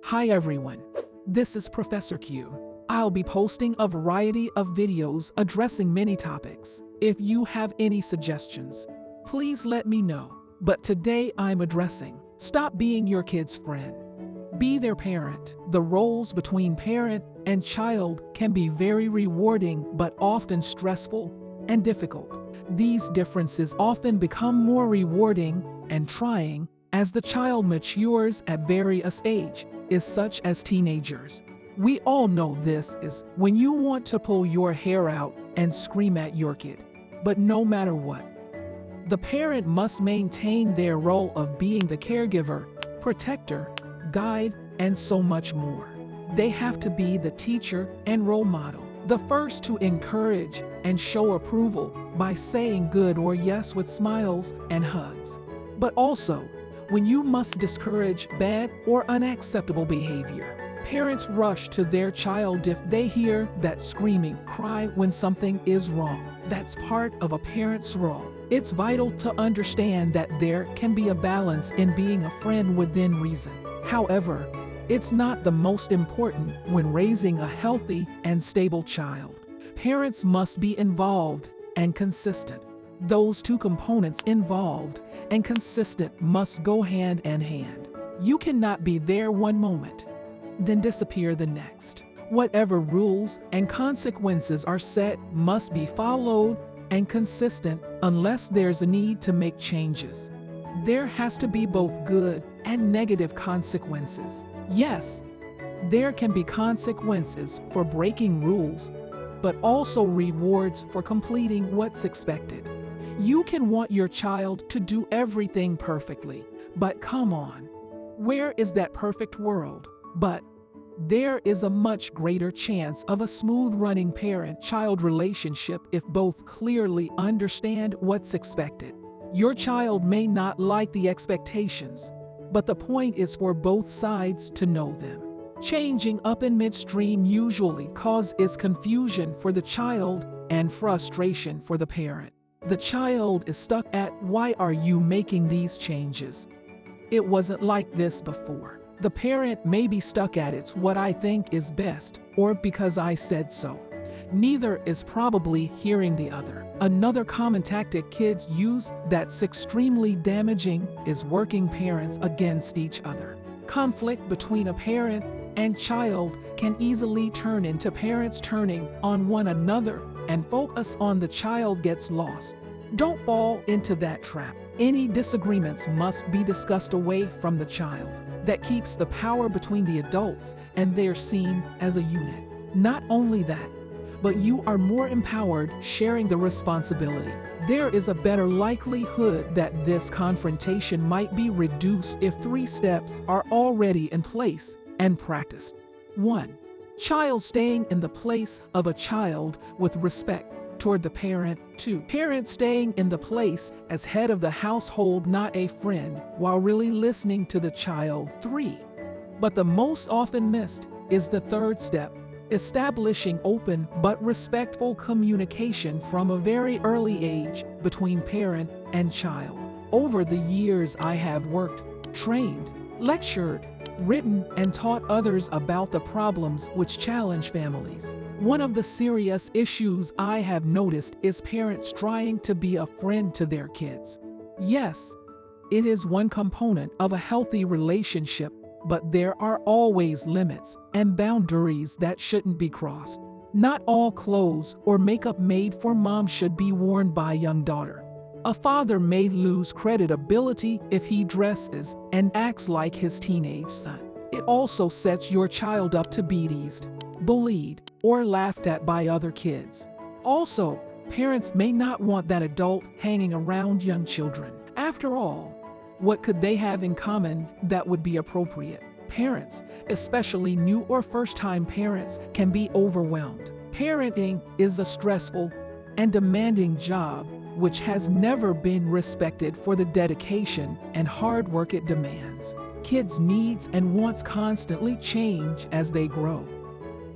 Hi everyone, this is Professor Q. I'll be posting a variety of videos addressing many topics. If you have any suggestions, please let me know. But today I'm addressing, stop being your kid's friend. Be their parent. The roles between parent and child can be very rewarding but often stressful and difficult. These differences often become more rewarding and trying as the child matures at various ages, such as teenagers. We all know this is when you want to pull your hair out and scream at your kid. But no matter what, the parent must maintain their role of being the caregiver, protector, guide, and so much more. They have to be the teacher and role model, the first to encourage and show approval by saying good or yes with smiles and hugs. But also, when you must discourage bad or unacceptable behavior. Parents rush to their child if they hear that screaming cry when something is wrong. That's part of a parent's role. It's vital to understand that there can be a balance in being a friend within reason. However, it's not the most important when raising a healthy and stable child. Parents must be involved and consistent. Those two components, involved and consistent, must go hand in hand. You cannot be there one moment, then disappear the next. Whatever rules and consequences are set must be followed and consistent unless there's a need to make changes. There has to be both good and negative consequences. Yes, there can be consequences for breaking rules, but also rewards for completing what's expected. You can want your child to do everything perfectly, but come on, where is that perfect world? But there is a much greater chance of a smooth-running parent-child relationship if both clearly understand what's expected. Your child may not like the expectations, but the point is for both sides to know them. Changing up in midstream usually causes confusion for the child and frustration for the parent. The child is stuck at, why are you making these changes? It wasn't like this before. The parent may be stuck at, it's what I think is best, or because I said so. Neither is probably hearing the other. Another common tactic kids use that's extremely damaging is working parents against each other. Conflict between a parent and child can easily turn into parents turning on one another and focus on the child gets lost. Don't fall into that trap. Any disagreements must be discussed away from the child. That keeps the power between the adults and they're seen as a unit. Not only that, but you are more empowered sharing the responsibility. There is a better likelihood that this confrontation might be reduced if 3 steps are already in place and practiced. 1. Child staying in the place of a child with respect toward the parent. 2. Parent staying in the place as head of the household, not a friend, while really listening to the child. 3. But the most often missed is the 3rd step, establishing open but respectful communication from a very early age between parent and child. Over the years I have worked, trained, lectured, written, and taught others about the problems which challenge families. One of the serious issues I have noticed is parents trying to be a friend to their kids. Yes, it is one component of a healthy relationship, but there are always limits and boundaries that shouldn't be crossed. Not all clothes or makeup made for mom should be worn by a young daughter. A father may lose credibility if he dresses and acts like his teenage son. It also sets your child up to be teased, bullied, or laughed at by other kids. Also, parents may not want that adult hanging around young children. After all, what could they have in common that would be appropriate? Parents, especially new or first-time parents, can be overwhelmed. Parenting is a stressful and demanding job which has never been respected for the dedication and hard work it demands. Kids' needs and wants constantly change as they grow.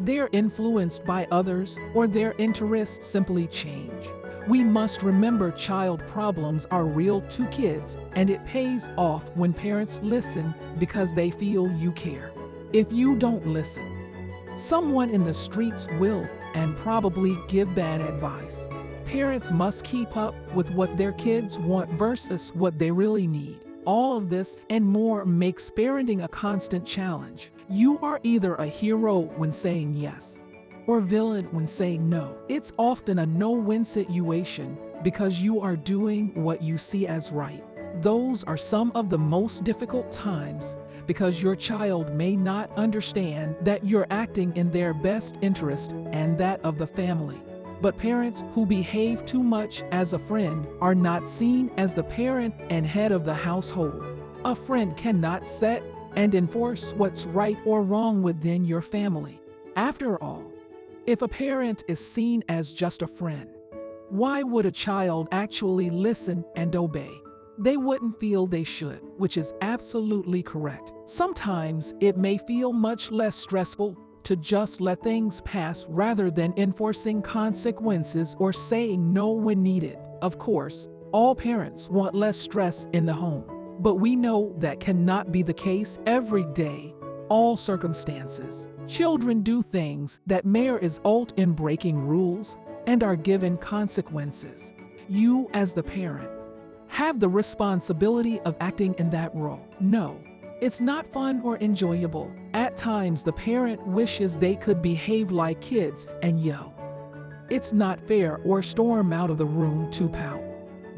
They're influenced by others or their interests simply change. We must remember child problems are real to kids, and it pays off when parents listen because they feel you care. If you don't listen, someone in the streets will, and probably give bad advice. Parents must keep up with what their kids want versus what they really need. All of this and more makes parenting a constant challenge. You are either a hero when saying yes, or villain when saying no. It's often a no-win situation because you are doing what you see as right. Those are some of the most difficult times because your child may not understand that you're acting in their best interest and that of the family. But parents who behave too much as a friend are not seen as the parent and head of the household. A friend cannot set and enforce what's right or wrong within your family. After all, if a parent is seen as just a friend, why would a child actually listen and obey? They wouldn't feel they should, which is absolutely correct. Sometimes it may feel much less stressful to just let things pass rather than enforcing consequences or saying no when needed. Of course, all parents want less stress in the home, but we know that cannot be the case every day, all circumstances. Children do things that may result in breaking rules and are given consequences. You, as the parent, have the responsibility of acting in that role. No, it's not fun or enjoyable. At times, the parent wishes they could behave like kids and yell. It's not fair or storm out of the room to pout.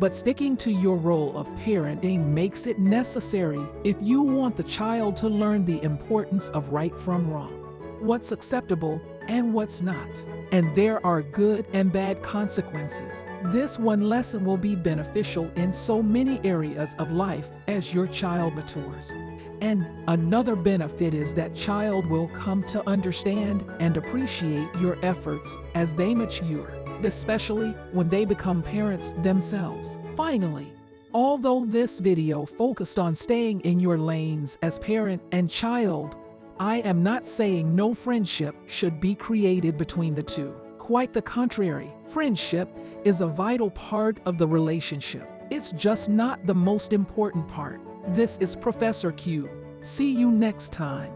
But sticking to your role of parenting makes it necessary if you want the child to learn the importance of right from wrong, what's acceptable and what's not. And there are good and bad consequences. This one lesson will be beneficial in so many areas of life as your child matures. And another benefit is that child will come to understand and appreciate your efforts as they mature, especially when they become parents themselves. Finally, although this video focused on staying in your lanes as parent and child, I am not saying no friendship should be created between the two. Quite the contrary, friendship is a vital part of the relationship. It's just not the most important part. This is Professor Q. See you next time.